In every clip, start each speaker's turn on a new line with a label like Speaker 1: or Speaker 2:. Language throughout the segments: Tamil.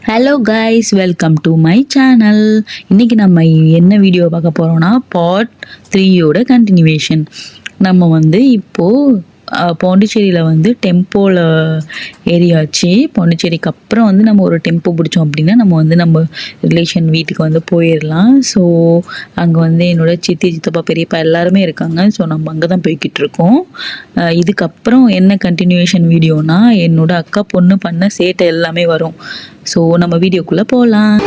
Speaker 1: Hello guys, welcome to my channel. இன்றைக்கி நம்ம என்ன வீடியோ பார்க்க போகிறோன்னா பார்ட் 3யோட கண்டினியூவேஷன். நம்ம இப்போது பாண்டிச்சேரியில் டெம்போவில் ஏறியாச்சு. பாண்டிச்சேரிக்கு அப்புறம் நம்ம ஒரு டெம்போ பிடிச்சோம் அப்படின்னா நம்ம ரிலேஷன் வீட்டுக்கு போயிடலாம். ஸோ அங்கே என்னோட சித்தி சித்தப்பா பெரியப்பா எல்லாருமே இருக்காங்க. ஸோ நம்ம அங்கே தான் போய்கிட்டு இருக்கோம். இதுக்கப்புறம் என்ன கண்டினியூவேஷன் வீடியோனா என்னோட அக்கா பொண்ணு பண்ண சேட்டை எல்லாமே வரும். ஸோ நம்ம வீடியோக்குள்ளே போகலாம்.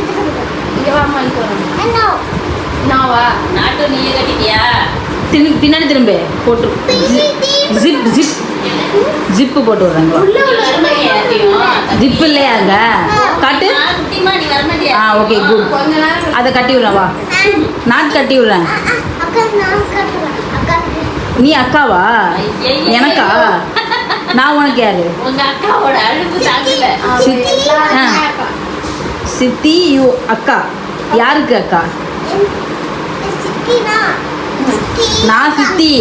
Speaker 1: பின்னாடி திரும்ப போட்டு ஜிப் ஜிப் ஜிப்பு போட்டு விடுறாங்க. ஜிப் இல்லையாங்க காட்டு. Okay good. அதை கட்டி விடுறேன், வா. நாட் கட்டி விடுறேன். நீ அக்காவா? எனக்கா? நான் உனக்கு யாரு? சித்தி. யூ அக்கா. யாருக்கு அக்கா? நான் சித்தி.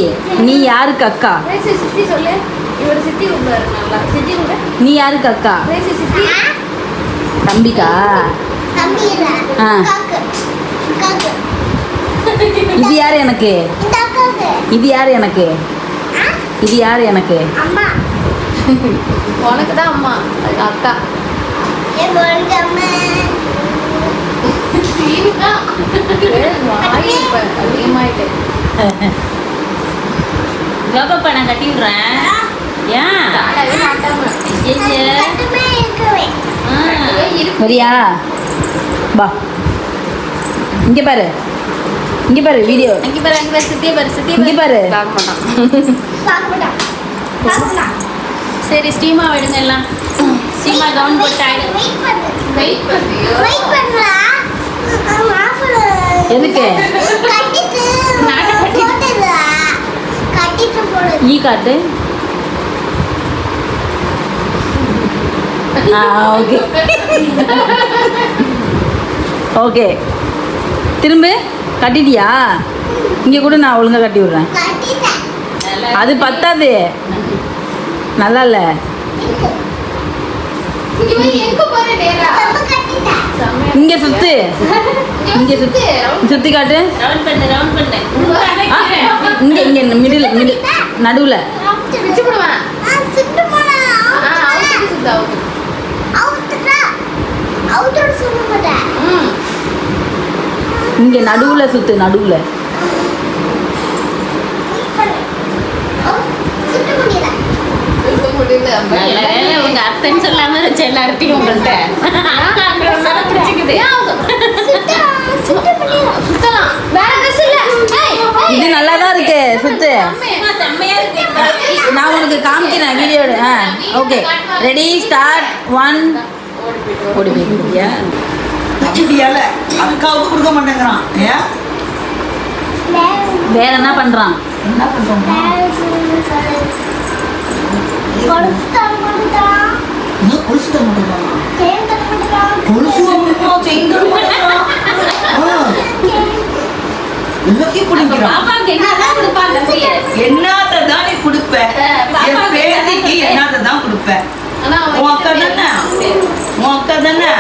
Speaker 1: நீ யாருக்கு அக்கா? நீ யாருக்கு அக்கா? தம்பிக்கா? இது யாரு எனக்கு? இது யாரு எனக்கு? இது யாரு எனக்கு?
Speaker 2: உனக்கு தான் அம்மா, அக்கா.
Speaker 1: நான் கட்டி விடுறேன். சரியா? வா இங்க பாரு, இங்க பாரு வீடியோ.
Speaker 2: இங்க பாரு, அங்க பாரு, சித்தியே பாரு, சித்தியே
Speaker 1: இங்க பாரு.
Speaker 2: சரி, ஸ்டீமா விடுங்க எல்லாம். ஸ்டீமா கவுன் போட்டாங்க. வெயிட் பண்ணு.
Speaker 1: எதுக்கு? நீ காட்டு. Okay okay. திரும்ப கட்டிட்டியா? இங்கே கூட நான் ஒழுங்காக கட்டி விடுறேன். அது பத்தாது, நல்லா இல்லை. இங்கே சுத்து, இங்கே சுத்து, சுத்தி காட்டு. இங்கே இங்கே மிடில் மிடில் நடுவில். இங்கே நடுவில் சுத்து, நடுவில்.
Speaker 2: உங்க அத்தைன்னு சொல்லாம வச்ச எல்லார்ட்டையும் உங்கள்கிட்ட
Speaker 1: இது நல்லா தான் இருக்கு. சுத்து. நான் உனக்கு காமிக்கிறேன் வீடியோட. Okay, ready, start. 1 ஓடி போய்யா.
Speaker 3: அக்காவுக்கு கொடுக்க மாட்டேங்கிறான்.
Speaker 1: வேற என்ன பண்றான்?
Speaker 3: என்னதான் நீ கொடுப்ப? என் பேத்திக்கு என்னதான் கொடுப்ப? உன் அக்கா தானே, உன் அக்கா தானே.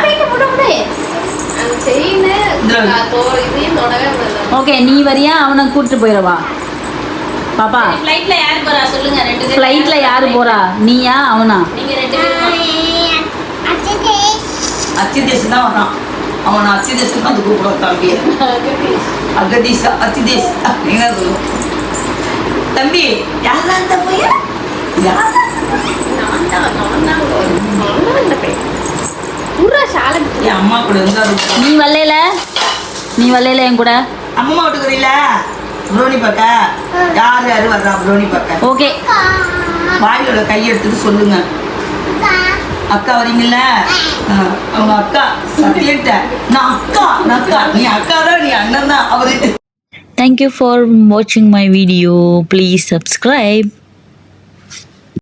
Speaker 1: ஓகே, நீ வரியா? அவனை கூப்பிட்டு போயிடவா பாப்பா?
Speaker 2: ஃப்ளைட்ல யார் போறா சொல்லுங்க. ரெண்டு பேரும்.
Speaker 1: ஃப்ளைட்ல யாரு போறா? நீயா அவனா?
Speaker 2: நீங்க ரெண்டு பேரும்.
Speaker 3: அச்சிதேஷ் தான் வரான். அவன் அச்சிதேஷ் தான் கூப்பிடுவான். தம்பி அகதீஷா, அச்சிதேஷ் என்ன சொல்லுவோம்? தம்பி யாரா அந்த பையன்? என் அம்மா கூட இருந்தா.
Speaker 1: நீ வரல? நீ வரல என் கூட?
Speaker 3: அம்மா விட்டுக்கிறீல புரோனி பார்க்க. யார் யாரு வர்றா புரோனி பார்க்க?
Speaker 1: ஓகே,
Speaker 3: வாயிலோட கையெடுத்துட்டு சொல்லுங்க. அக்கா வரீங்கல்ல? அவங்க அக்கா சத்தியட்ட. நான் அக்கா, நான் அக்கா. நீ அக்கா தான், நீ அண்ணன் தான் அவரு.
Speaker 1: Thank you for watching my video. Please subscribe.